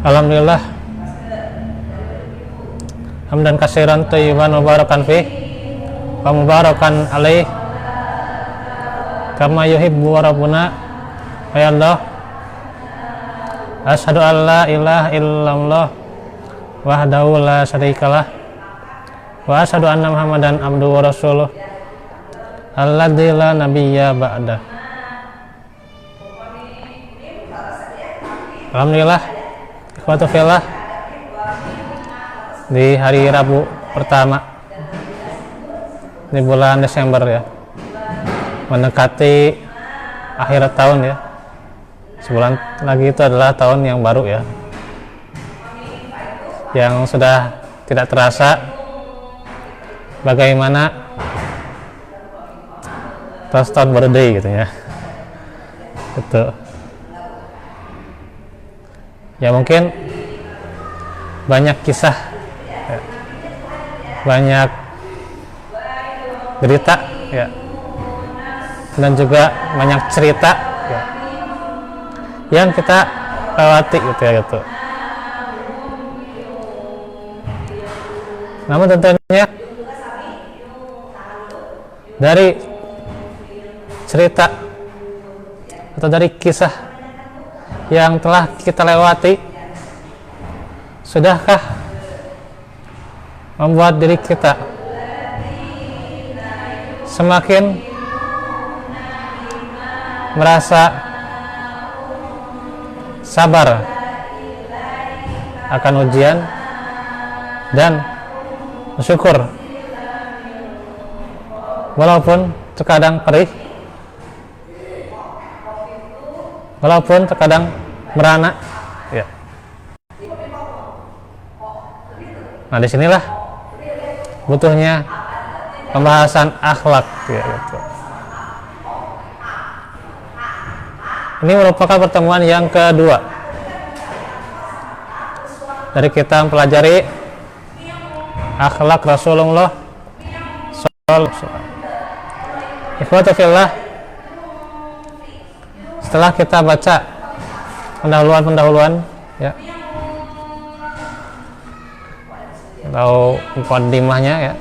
Alhamdulillah hamdan katsiran thayyiban mubarakan fih wa mubarakan alaih kama yuhibbu rabbuna wa yardah. Asyhadu an la ilaha illallah wahdahu la syarikalah wa asyhadu anna Muhammadan abduhu wa rasuluh alladzi la nabiyya ba'da. Alhamdulillah ikhwatu fillah, di hari Rabu pertama di bulan Desember ya, mendekati akhir tahun ya, sebulan lagi itu adalah tahun yang baru ya, yang sudah tidak terasa bagaimana tahun birthday gitu ya. Itu ya, mungkin banyak kisah ya, banyak berita ya, dan juga banyak cerita ya, yang kita lewati gitu ya gitu. Namun tentunya dari cerita atau dari kisah yang telah kita lewati, sudahkah membuat diri kita semakin merasa sabar akan ujian dan bersyukur walaupun terkadang perih, walaupun terkadang merana ya. Nah, disinilah butuhnya pembahasan akhlak ya gitu. Ini merupakan pertemuan yang kedua dari kita mempelajari akhlak Rasulullah sallallahu alaihi wasallam. Ikhwatu fillah, setelah kita baca pendahuluan ya, atau muqaddimahnya ya,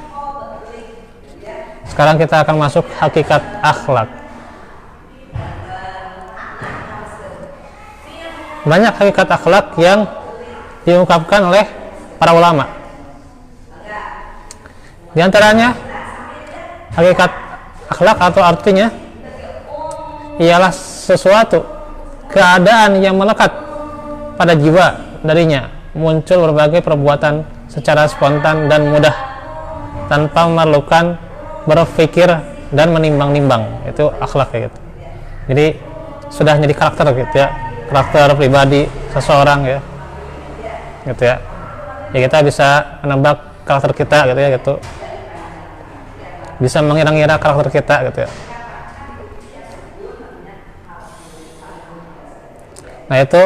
sekarang kita akan masuk hakikat akhlak. Banyak hakikat akhlak yang diungkapkan oleh para ulama. Di antaranya hakikat akhlak atau artinya ialah sesuatu keadaan yang melekat pada jiwa, darinya muncul berbagai perbuatan secara spontan dan mudah tanpa memerlukan berpikir dan menimbang-nimbang. Itu akhlak ya gitu. Jadi sudah jadi karakter gitu ya, karakter pribadi seseorang ya gitu ya. Ya kita bisa menebak karakter kita gitu ya gitu, bisa mengira-ngira karakter kita gitu ya. Nah, itu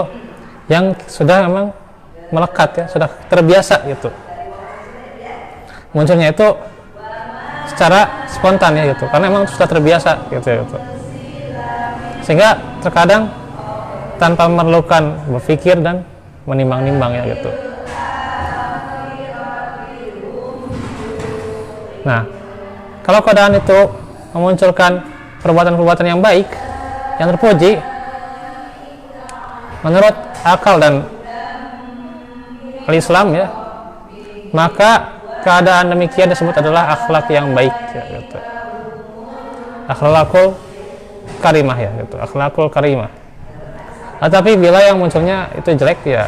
yang sudah memang melekat ya, sudah terbiasa gitu. Munculnya itu secara spontan ya gitu, karena memang sudah terbiasa gitu ya gitu. Sehingga terkadang tanpa memerlukan berpikir dan menimbang-nimbang ya gitu. Nah, kalau keadaan itu memunculkan perbuatan-perbuatan yang baik, yang terpuji menurut akal dan Islam ya, maka keadaan demikian disebut adalah akhlak yang baik ya, gitu. Akhlakul karimah ya gitu, akhlakul karimah. Tetapi bila yang munculnya itu jelek ya,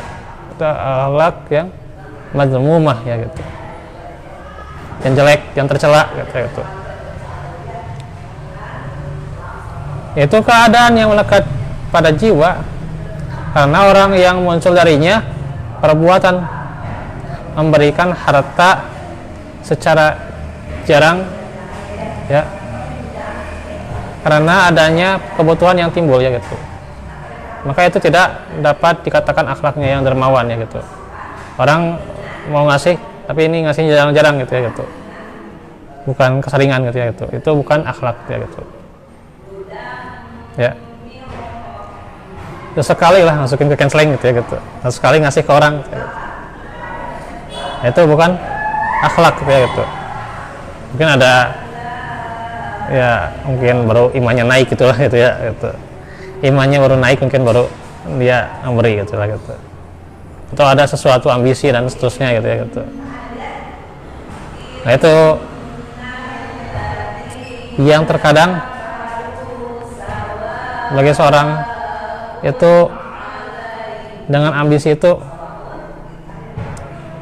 itu akhlak yang mazmumah ya gitu, yang jelek, yang tercela gitu. Itu keadaan yang melekat pada jiwa karena orang yang muncul darinya perbuatan memberikan harta secara jarang ya, karena adanya kebutuhan yang timbul ya gitu. Maka itu tidak dapat dikatakan akhlaknya yang dermawan ya gitu. Orang mau ngasih tapi ini ngasih jarang-jarang gitu ya gitu, bukan keseringan gitu ya gitu. Itu bukan akhlak ya gitu ya. sesekali lah masukin ke canceling gitu ya gitu, sekali ngasih ke orang gitu, ya. Itu bukan akhlak gitu ya gitu. Mungkin ada ya, mungkin baru imannya naik gitu lah gitu ya gitu. Imannya baru naik, mungkin baru dia memberi gitu lah gitu. Atau ada sesuatu ambisi dan seterusnya gitu ya gitu. Nah itu yang terkadang bagi seorang itu dengan ambisi itu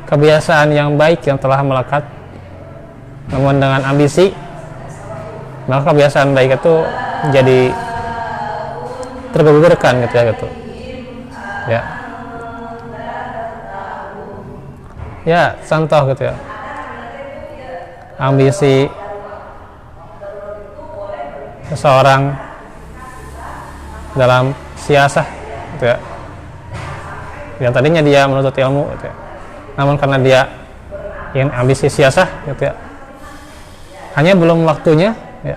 kebiasaan yang baik yang telah melekat, namun dengan ambisi maka kebiasaan baik itu jadi tergugurkan gitu ya gitu ya. Ya contoh gitu ya, ambisi seseorang dalam siasah gitu ya, yang tadinya dia menuntut ilmu gitu ya, namun karena dia ingin ambisi siasah gitu ya, hanya belum waktunya ya.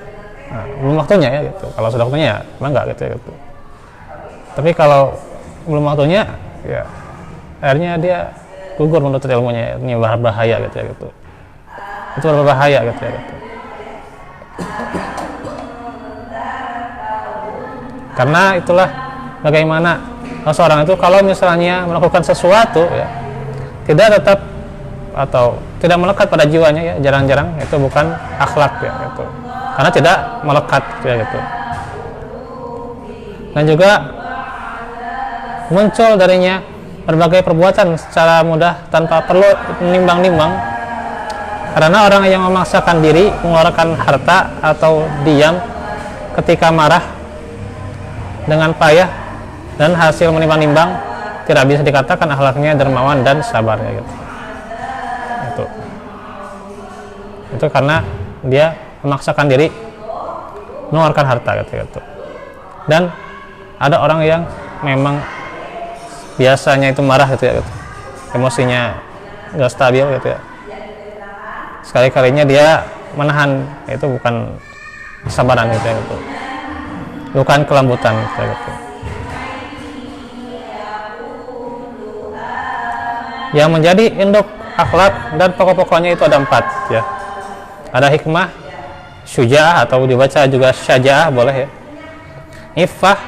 Nah, belum waktunya ya gitu. Kalau sudah waktunya ya enggak gitu ya gitu. Tapi kalau belum waktunya ya akhirnya dia gugur menuntut ilmunya, ini berbahaya gitu ya gitu. Itu berbahaya gitu ya gitu. Karena itulah bagaimana seorang itu kalau misalnya melakukan sesuatu ya tidak tetap atau tidak melekat pada jiwanya ya, jarang-jarang itu bukan akhlak ya gitu. Karena tidak melekat ya gitu. Dan juga muncul darinya berbagai perbuatan secara mudah tanpa perlu menimbang-nimbang, karena orang yang memaksakan diri mengeluarkan harta atau diam ketika marah dengan payah dan hasil menimbang-nimbang tidak bisa dikatakan akhlaknya dermawan dan sabar ya gitu. Itu karena dia memaksakan diri mengeluarkan harta gitu. Dan ada orang yang memang biasanya itu marah gitu ya gitu. Emosinya nggak stabil gitu ya. Sekali-kalinya dia menahan, itu bukan kesabaran gitu ya gitu. Bukan kelembutan gitu ya gitu. Yang menjadi induk akhlak dan pokok-pokoknya itu ada 4 ya. Ada hikmah, syuja'ah atau dibaca juga syaja'ah boleh ya. Iffah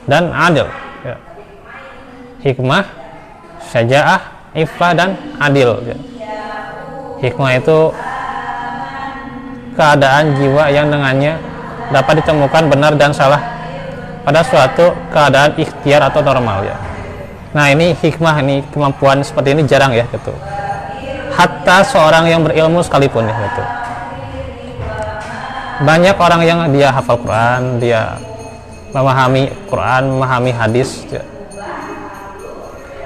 dan adil ya. Hikmah, syaja'ah, iffah dan adil ya. Hikmah itu keadaan jiwa yang dengannya dapat ditemukan benar dan salah pada suatu keadaan ikhtiar atau normal ya. Nah ini hikmah, ini kemampuan seperti ini jarang ya gitu. Hatta seorang yang berilmu sekalipun ya gitu. Banyak orang yang dia hafal Quran, dia memahami Quran, memahami hadis ya.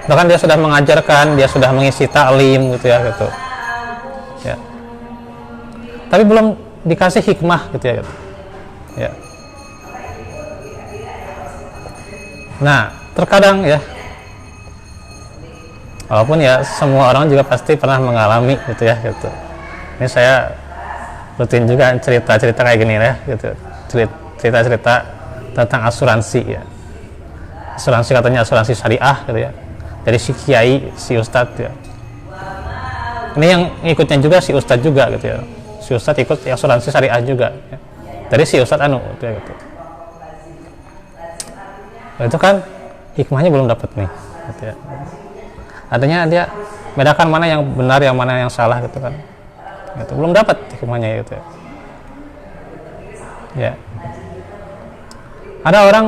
Bahkan dia sudah mengajarkan, dia sudah mengisi ta'lim gitu ya gitu. Ya. Tapi belum dikasih hikmah gitu ya gitu. Ya. Nah, terkadang ya, walaupun ya semua orang juga pasti pernah mengalami gitu ya gitu. Ini saya rutin juga cerita-cerita kayak gini ya gitu. Cerita-cerita tentang asuransi ya. Asuransi katanya asuransi syariah gitu ya. Dari si kiai, si ustadz ya. Ini yang ikutnya juga si ustadz juga gitu ya. Si ustadz ikut asuransi syariah juga ya. Dari si ustadz gitu ya gitu. Nah, itu kan hikmahnya belum dapat nih gitu ya. Adanya dia bedakan mana yang benar, yang mana yang salah gitu kan. Gitu. Belum dapat hikmahnya gitu ya. Ya. Ada orang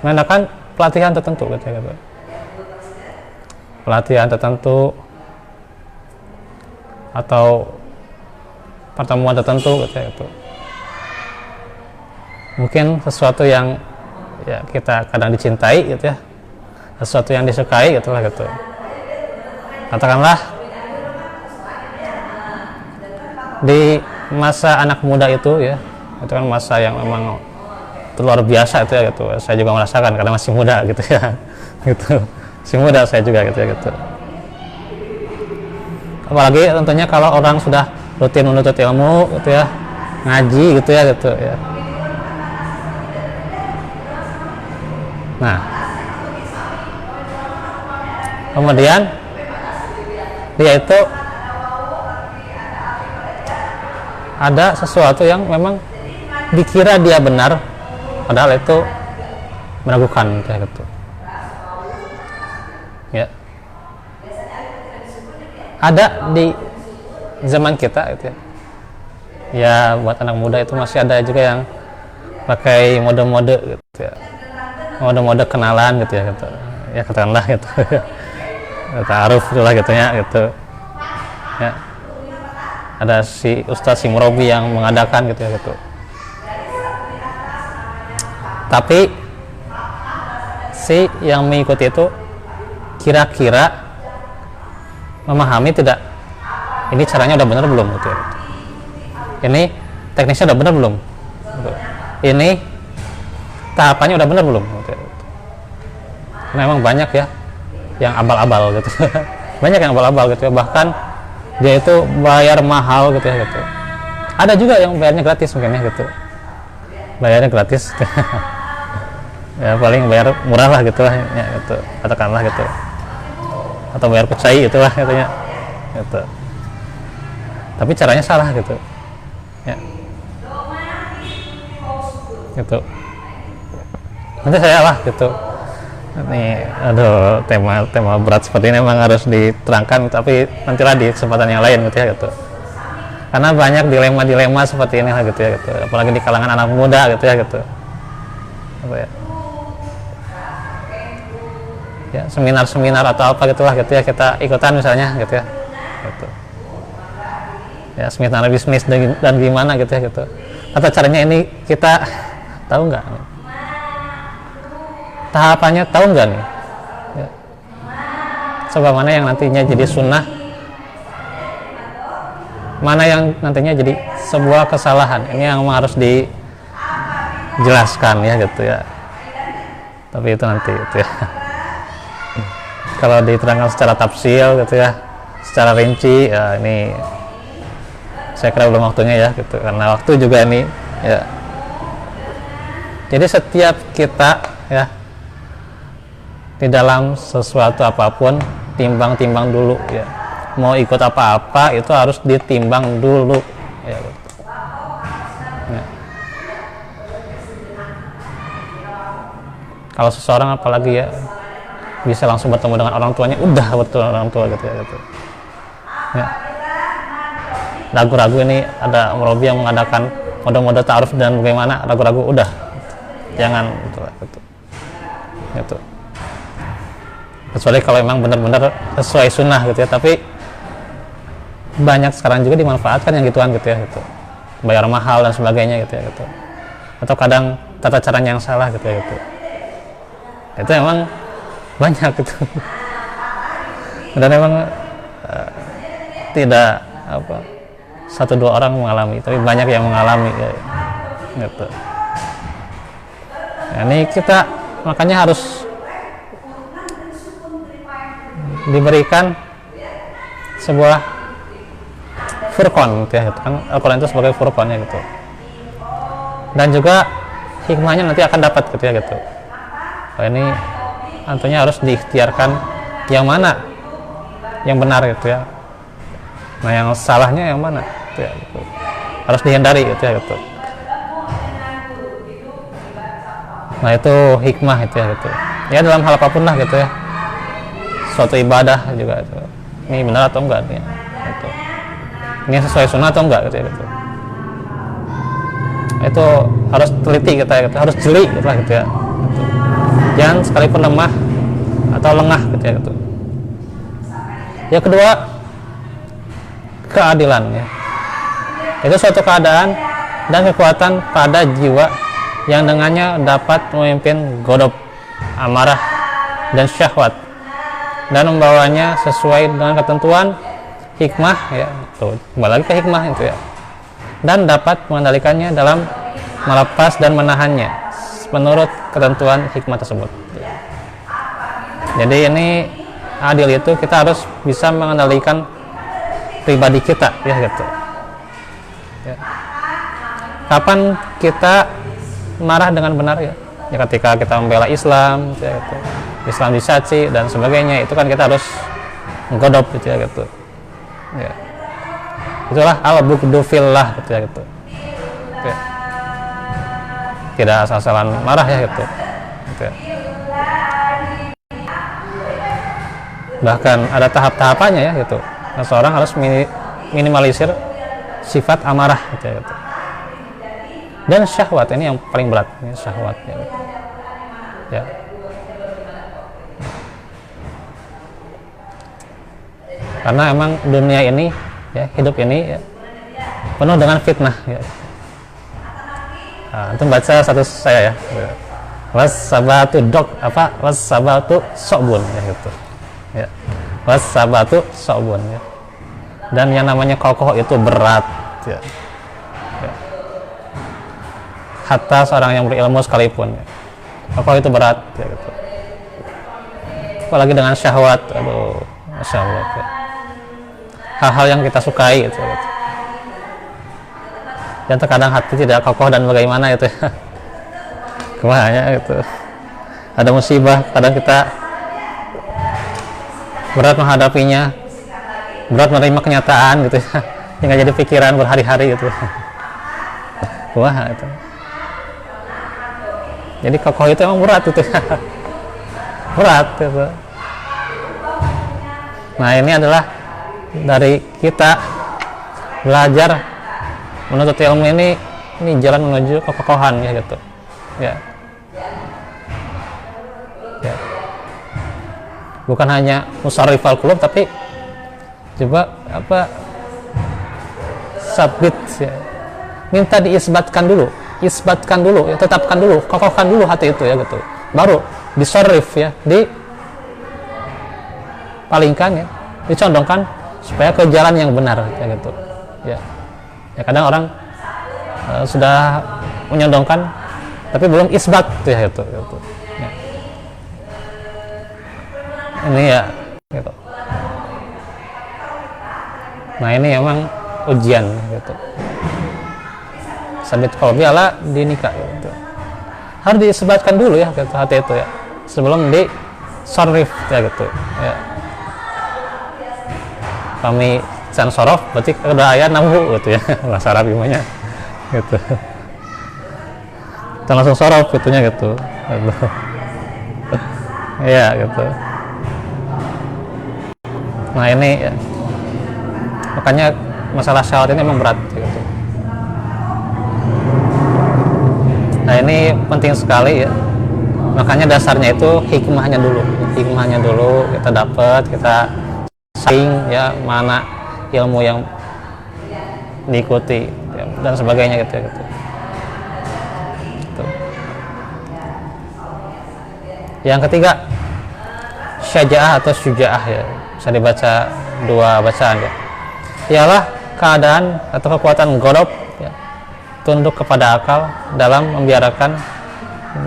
mengadakan pelatihan tertentu gitu ya. Gitu. Pelatihan tertentu atau pertemuan tertentu gitu ya. Gitu. Mungkin sesuatu yang ya kita kadang dicintai gitu ya, sesuatu yang disukai gitu lah gitu. Katakanlah di masa anak muda itu ya, itu kan masa yang memang luar biasa itu ya gitu. Saya juga merasakan karena masih muda gitu ya gitu, masih muda saya juga gitu ya gitu. Apalagi tentunya kalau orang sudah rutin menuntut ilmu gitu ya, ngaji gitu ya gitu ya. Nah, kemudian dia itu ada sesuatu yang memang dikira dia benar, padahal itu meragukan kayak gitu. Ya. Ada di zaman kita gitu ya. Ya buat anak muda itu masih ada juga yang pakai mode-mode gitu ya. Mode-mode kenalan gitu ya gitu. Ya katakanlah gitu. Ta'aruf itulah gitu ya gitu. Ya. Ada si Ustadz si Murabi yang mengadakan gitu ya gitu. Tapi si yang mengikuti itu kira-kira memahami tidak ini caranya udah benar belum gitu ya. Ini teknisnya udah benar belum gitu. Ini tahapannya udah benar belum gitu ya. Memang banyak ya yang abal-abal gitu. Banyak yang abal-abal gitu ya, bahkan dia itu bayar mahal gitu ya gitu. Ada juga yang bayarnya gratis mungkin ya gitu, bayarnya gratis. Ya paling bayar murah lah gitu lah ya, gitu katakanlah gitu, atau bayar pecai itulah katanya gitu. Tapi caranya salah gitu ya gitu. Nanti saya lah gitu nih, aduh tema berat seperti ini memang harus diterangkan, tapi nantilah di kesempatan yang lain gitu ya gitu, karena banyak dilema seperti ini lah gitu ya gitu, apalagi di kalangan anak muda gitu ya gitu. Apa ya, seminar atau apa gitulah gitu ya, kita ikutan misalnya gitu ya gitu. Ya seminar bisnis dan gimana gitu ya gitu, atau caranya ini kita tahu nggak, tahapannya tahu nggak nih ya. Coba mana yang nantinya jadi sunnah, mana yang nantinya jadi sebuah kesalahan, ini yang harus dijelaskan ya gitu ya. Tapi itu nanti gitu ya. Kalau diterangkan secara tafsil gitu ya, secara rinci ya, ini saya kira belum waktunya ya gitu, karena waktu juga ini ya. Jadi setiap kita ya di dalam sesuatu apapun timbang-timbang dulu ya, mau ikut apa-apa itu harus ditimbang dulu ya gitu. Ya. Kalau seseorang apalagi ya bisa langsung bertemu dengan orang tuanya, udah betul orang tua gitu ya gitu. Ya. Ragu-ragu ini ada murabi yang mengadakan mode-mode ta'aruf dan bagaimana, ragu-ragu udah jangan gitu, gitu. Gitu. Kecuali kalau memang benar-benar sesuai sunnah gitu ya, tapi banyak sekarang juga dimanfaatkan yang gituan gitu ya gitu, bayar mahal dan sebagainya gitu ya gitu, atau kadang tata caranya yang salah gitu ya gitu. Itu memang banyak gitu. Dan memang tidak apa satu dua orang mengalami, tapi banyak yang mengalami ya, gitu. Nah, ini kita makanya harus diberikan sebuah furqan gitu ya, kan Al-Quran itu sebagai furqannya gitu, dan juga hikmahnya nanti akan dapat gitu ya gitu. Nah, ini tentunya harus diikhtiarkan yang mana yang benar gitu ya, nah yang salahnya yang mana gitu ya gitu. Harus dihindari gitu ya gitu. Nah itu hikmah gitu ya gitu ya, dalam hal apapun lah gitu ya, suatu ibadah juga gitu. Ini benar atau enggak nih gitu. Ini sesuai sunnah atau enggak gitu ya gitu. Itu harus teliti kita gitu, harus jeli gitu lah gitu ya gitu. Jangan sekalipun lemah atau lengah gitu ya gitu. Yang kedua, keadilan ya. Itu suatu keadaan dan kekuatan pada jiwa yang dengannya dapat memimpin godop, amarah dan syahwat, dan membawanya sesuai dengan ketentuan hikmah ya, tuh kembali lagi ke hikmah itu ya, dan dapat mengendalikannya dalam melepas dan menahannya menurut ketentuan hikmah tersebut. Jadi ini adil itu kita harus bisa mengendalikan pribadi kita ya gitu ya. Kapan kita marah dengan benar ya, ya ketika kita membela Islam gitu ya, gitu. Islam dicaci dan sebagainya, itu kan kita harus menggodop gitu ya gitu ya. Itulah al-bughdu fillah gitu ya gitu ya. Tidak asal-asalan marah ya gitu ya. Bahkan ada tahap-tahapannya ya gitu. Nah, seorang harus minimalisir sifat amarah gitu ya gitu. Dan syahwat ini yang paling berat, ini syahwat ya gitu. Ya. Karena emang dunia ini ya, hidup ini ya, penuh dengan fitnah ya. Nah, itu baca status saya ya. Was-sabatu was-sabatu sobun ya gitu. Ya. Was-sabatu sobun ya. Dan yang namanya kokoh itu berat ya. Ya. Hatta seorang yang berilmu sekalipun ya. Kokoh itu berat ya gitu. Apalagi dengan syahwat, aduh, masya Allah ya. Hal-hal yang kita sukai gitu, gitu. Dan terkadang hati tidak kokoh dan bagaimana itu ya. Kemana gitu. Ada musibah, kadang kita berat menghadapinya, berat menerima kenyataan gitu ya. Hingga jadi pikiran berhari-hari gitu. Wah itu. Jadi kokoh itu emang berat gitu ya. Berat gitu. Nah ini adalah dari kita belajar menuntut ilmu ini jalan menuju kekokohan ya gitu ya. Ya. Bukan hanya musarrifal qulub tapi juga apa sabit ya. Minta diisbatkan dulu ya, tetapkan dulu, kokohkan dulu hati itu ya gitu. Baru disarrif ya, dipalingkan ya, dicondongkan supaya ke jalan yang benar ya gitu ya. Ya kadang orang sudah menyondongkan tapi belum isbat ya gitu, gitu. Ya. Ini ya gitu. Nah ini emang ujian gitu. Sabit qalbi ala dinika gitu. Harus disebutkan dulu ya gitu, hati itu ya sebelum di sarrif ya gitu ya. Kami can sorof berarti udah ayat nahu gitu ya, bahasa Arab gimana gitu. Kita langsung sorof gitunya gitu. Iya gitu. Nah ini ya. Makanya masalah syahwat ini memang berat gitu. Nah ini penting sekali ya. Makanya dasarnya itu hikmahnya dulu kita dapat, kita saing ya mana ilmu yang diikuti ya, dan sebagainya gitu. Gitu. Yang ketiga syaja'ah atau syuja'ah ya, bisa dibaca dua bacaan ya. Ialah keadaan atau kekuatan ghadab ya, tunduk kepada akal dalam membiarkan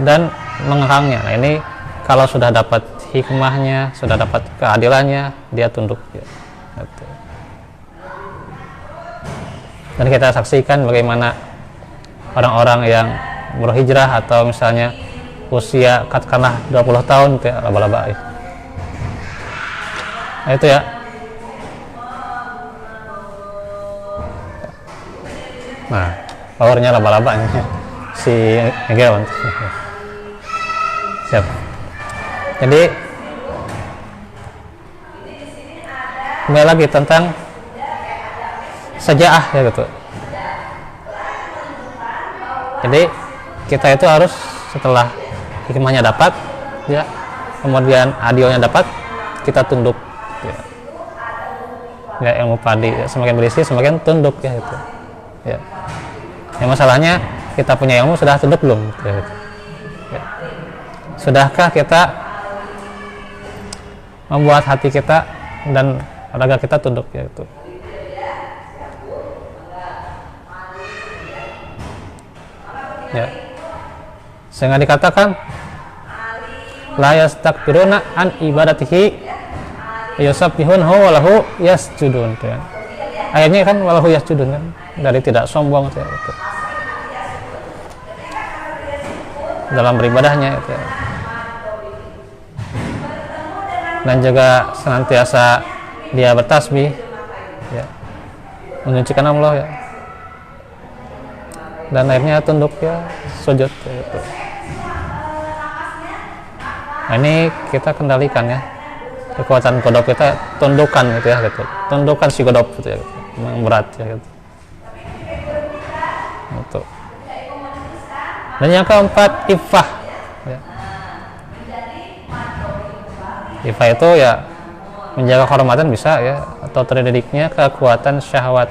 dan mengekangnya. Nah ini kalau sudah dapat hikmahnya, sudah dapat keadilannya, dia tunduk ya. Gitu. Dan kita saksikan bagaimana orang-orang yang berhijrah atau misalnya usia katakanlah 20 tahun ya, laba-laba ya. Nah itu ya. Nah powernya laba-laba ini si Megawan. Siap. Jadi kembali lagi tentang sajaah ya gitu. Jadi kita itu harus setelah hikmahnya dapat ya, kemudian adilnya dapat, kita tunduk ya. Ya ilmu padi ya, semakin berisi semakin tunduk ya gitu. Ya. Yang masalahnya kita punya ilmu sudah tunduk belum? Ya, gitu. Ya. Sudahkah kita membuat hati kita dan raga kita tunduk ya gitu. Ya. Sehingga dikatakan la yastakbiruna an ibadatihi yusabbihunhu wa lahu yasjudun ya. Ayatnya kan walahu yasjudun kan, dari tidak sombong ya, gitu. dalam beribadahnya gitu ya. Dan juga senantiasa dia bertasbih ya, menyucikan Allah ya, dan akhirnya tunduk ya, sujud ya, gitu. Nah, ini kita kendalikan ya, kekuatan godop kita, tundukan gitu ya gitu, tundukan si godop gitu ya gitu. Memang berat ya gitu. Gitu. Dan yang keempat, iffah ya. Iffah itu ya menjaga kehormatan bisa ya, atau terdidiknya kekuatan syahwat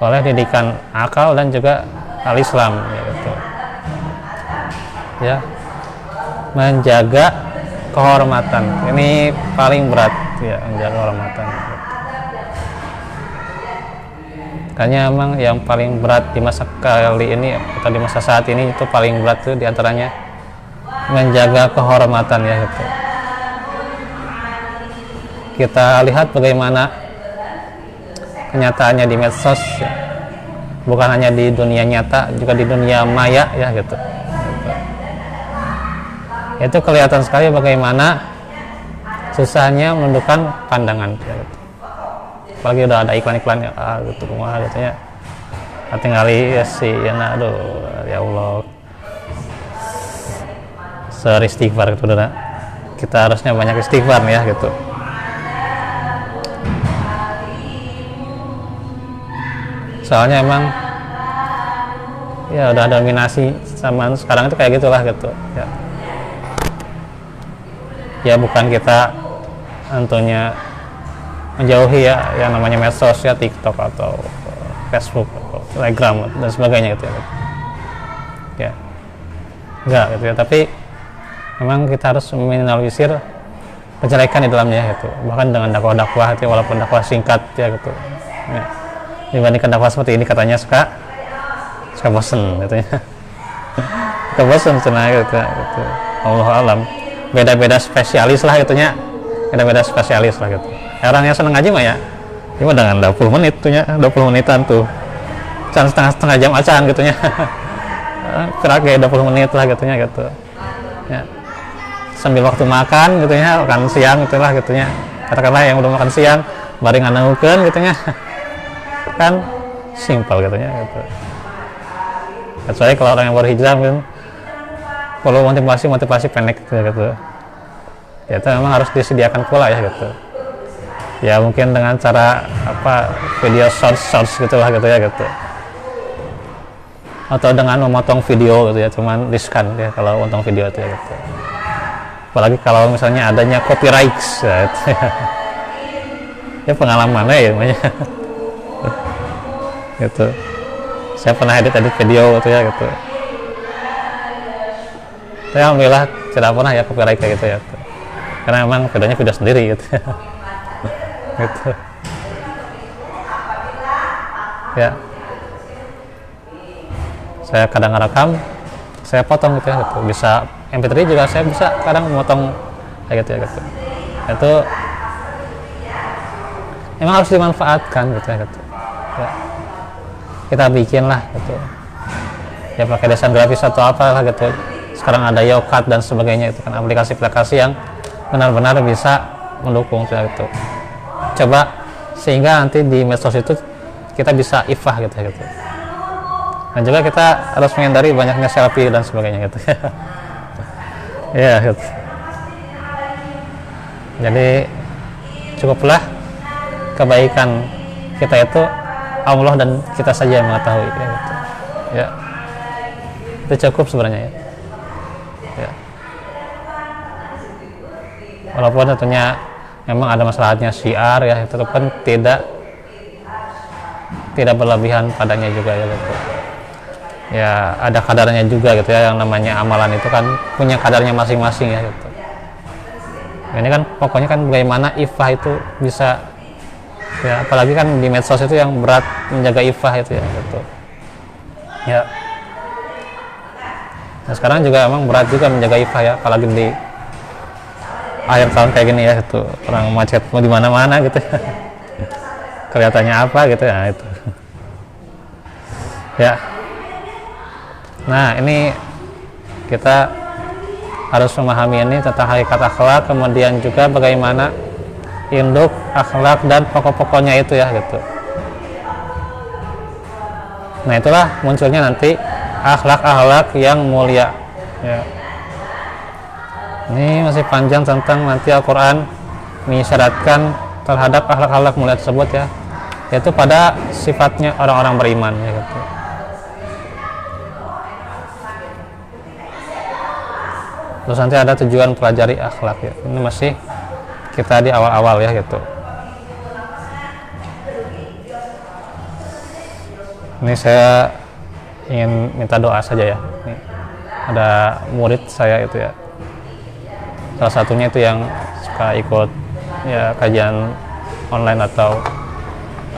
oleh didikan akal dan juga al-Islam ya gitu. Ya, menjaga kehormatan ini paling berat ya, menjaga kehormatan. Makanya emang yang paling berat di masa kali ini atau di masa saat ini itu paling berat tuh diantaranya menjaga kehormatan ya gitu. Kita lihat bagaimana kenyataannya di medsos ya. Bukan hanya di dunia nyata, juga di dunia maya ya gitu. Itu kelihatan sekali bagaimana susahnya menundukkan pandangan ya gitu. Apalagi udah ada iklan-iklan ya gitu semua gitu ya. Tinggali ya si ya, aduh ya Allah, seristighfar gitu udah. Kita harusnya banyak istighfar ya gitu. Soalnya emang ya udah dominasi zaman sekarang itu kayak gitulah gitu ya. Ya bukan kita tentunya menjauhi ya yang namanya medsos ya, TikTok atau Facebook atau Telegram dan sebagainya gitu ya. Ya enggak gitu ya, tapi memang kita harus meminimalisir kejelekan di dalamnya gitu, bahkan dengan dakwah-dakwah ya, walaupun dakwah singkat ya gitu ya. Dibandingkan dakwah seperti ini katanya suka bosen gitu ya. Suka bosen cenah gitu, gitu. Allah alam, beda-beda spesialis lah gitunya, beda-beda spesialis lah gitu. Orang yang seneng ngaji mah ya cuma dengan 20 menit tuh ya, 20 menitan tuh can setengah jam acan gitunya. Kira-kira 20 menit lah gitunya gitu ya, sambil waktu makan gitunya, makan siang gitulah gitunya, katakanlah yang udah makan siang bari nganeukeun gitunya. Kan simpel gitunya gitu. Kecuali kalau orang yang baru hijrah kan perlu motivasi pendek gitu. Ya itu memang harus disediakan pula ya gitu. Ya mungkin dengan cara apa, video shorts gitulah gitu ya gitu. Atau dengan memotong video gitu ya, cuman riskan ya kalau potong video itu ya gitu. Apalagi kalau misalnya adanya copyright ya, itu ya. Ya pengalamannya ya namanya. Gitu. Saya pernah edit video gitu ya gitu. Saya alhamdulillah tidak pernah ya copyright kayak gitu ya. Gitu. Karena memang videonya video sendiri gitu ya. Gitu. Ya. Saya kadang ngerekam, saya potong gitu ya gitu. Bisa MP3 juga saya bisa kadang memotong kayak gitu ya gitu. Itu memang harus dimanfaatkan gitu ya gitu. Ya. Kita bikin lah gitu ya, pakai desain grafis atau apalah gitu. Sekarang ada Yokat dan sebagainya, itu kan aplikasi-aplikasi yang benar-benar bisa mendukung gitu. Coba sehingga nanti di medsos itu kita bisa iffah gitu. Dan juga kita harus menghindari banyaknya selfie dan sebagainya gitu. Ya gitu. Jadi cukuplah kebaikan kita itu Allah dan kita saja yang mengetahui ya, gitu. Ya, itu cukup sebenarnya ya. Ya. Walaupun tentunya memang ada masalahnya syiar ya, itu kan tidak berlebihan padanya juga ya gitu. Ya ada kadarnya juga gitu ya, yang namanya amalan itu kan punya kadarnya masing-masing ya gitu. Ini kan pokoknya kan bagaimana iffah itu bisa ya, apalagi kan di medsos itu yang berat menjaga iffah itu ya gitu. Ya. Nah, sekarang juga emang berat juga menjaga iffah ya, apalagi di akhir tahun kayak gini ya gitu. Orang macet mau di mana-mana gitu. Kelihatannya apa gitu ya itu. Ya. Nah, ini kita harus memahami ini tentang hakikat akhlak, kemudian juga bagaimana induk akhlak dan pokok-pokoknya itu ya gitu. Nah itulah munculnya nanti akhlak-akhlak yang mulia ya. Ini masih panjang tentang nanti Al-Quran mengisyaratkan terhadap akhlak-akhlak mulia tersebut ya, yaitu pada sifatnya orang-orang beriman ya gitu. Terus nanti ada tujuan pelajari akhlak ya. Ini masih kita di awal-awal ya gitu. Ini saya ingin minta doa saja ya. Ini ada murid saya itu ya. Salah satunya itu yang suka ikut ya kajian online atau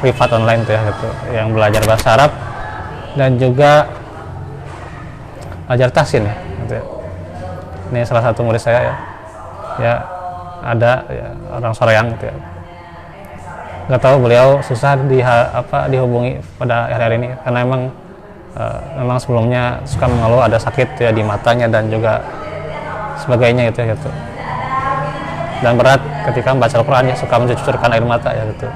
privat online itu ya gitu. Yang belajar bahasa Arab dan juga belajar tahsin ya gitu ya. Ini salah satu murid saya ya. Ya ada ya, orang Soreang gitu ya. Nggak tahu beliau susah dihubungi pada hari-hari ini karena memang sebelumnya suka mengeluh ada sakit ya di matanya dan juga sebagainya gitu ya gitu. Dan berat ketika membaca Al-Quran ya, suka mencucurkan air mata ya gitu.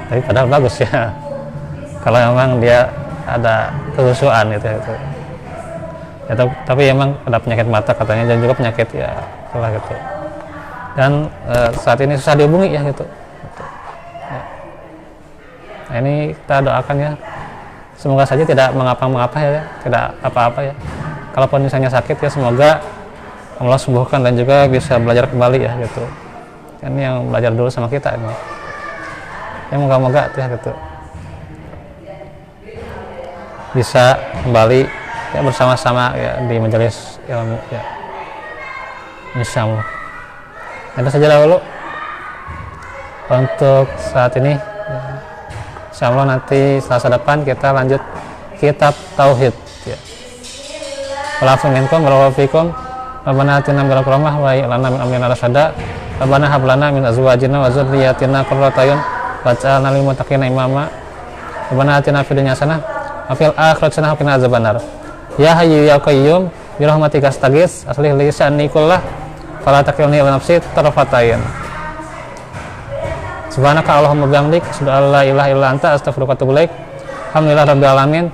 Tapi padahal bagus ya kalau memang dia ada kehusuan gitu ya gitu. Ya, tapi emang ada penyakit mata katanya dan juga penyakit ya itulah gitu. Dan saat ini susah dihubungi ya gitu. Ya. Nah, ini kita doakan ya, semoga saja tidak mengapa-mengapa ya, tidak apa-apa ya. Kalaupun misalnya sakit ya, semoga Allah sembuhkan dan juga bisa belajar kembali ya gitu. Ini yang belajar dulu sama kita ini. Ya moga-moga ya gitu. Bisa kembali ya bersama-sama ya di majelis ilmu ya. Insyaallah. Itu saja dahulu untuk saat ini. Insyaallah nanti Selasa depan kita lanjut kitab tauhid ya. Wa'alaikum warahmatullahi wabarakatuh. Rabbana atina min rahmah wa lana min amrina rasyada. Rabbana hab lana min azwajina wa dzurriyyatina qurrata a'yun waj'alna lil muttaqina imama. Rabbana atina fid dunya hasanah wa fil akhirati hasanah wa qina adzabannar. Ya hayyu ya qayyum bi rahmatika astaghits aslih li sya'ni kullah fala takilni ila nafsi tarfatain. Subhanaka Allahumma bihamdik asyhadu an la ilaha illa anta astaghfiruka wa atubu ilaik. Alhamdulillah rabbil alamin.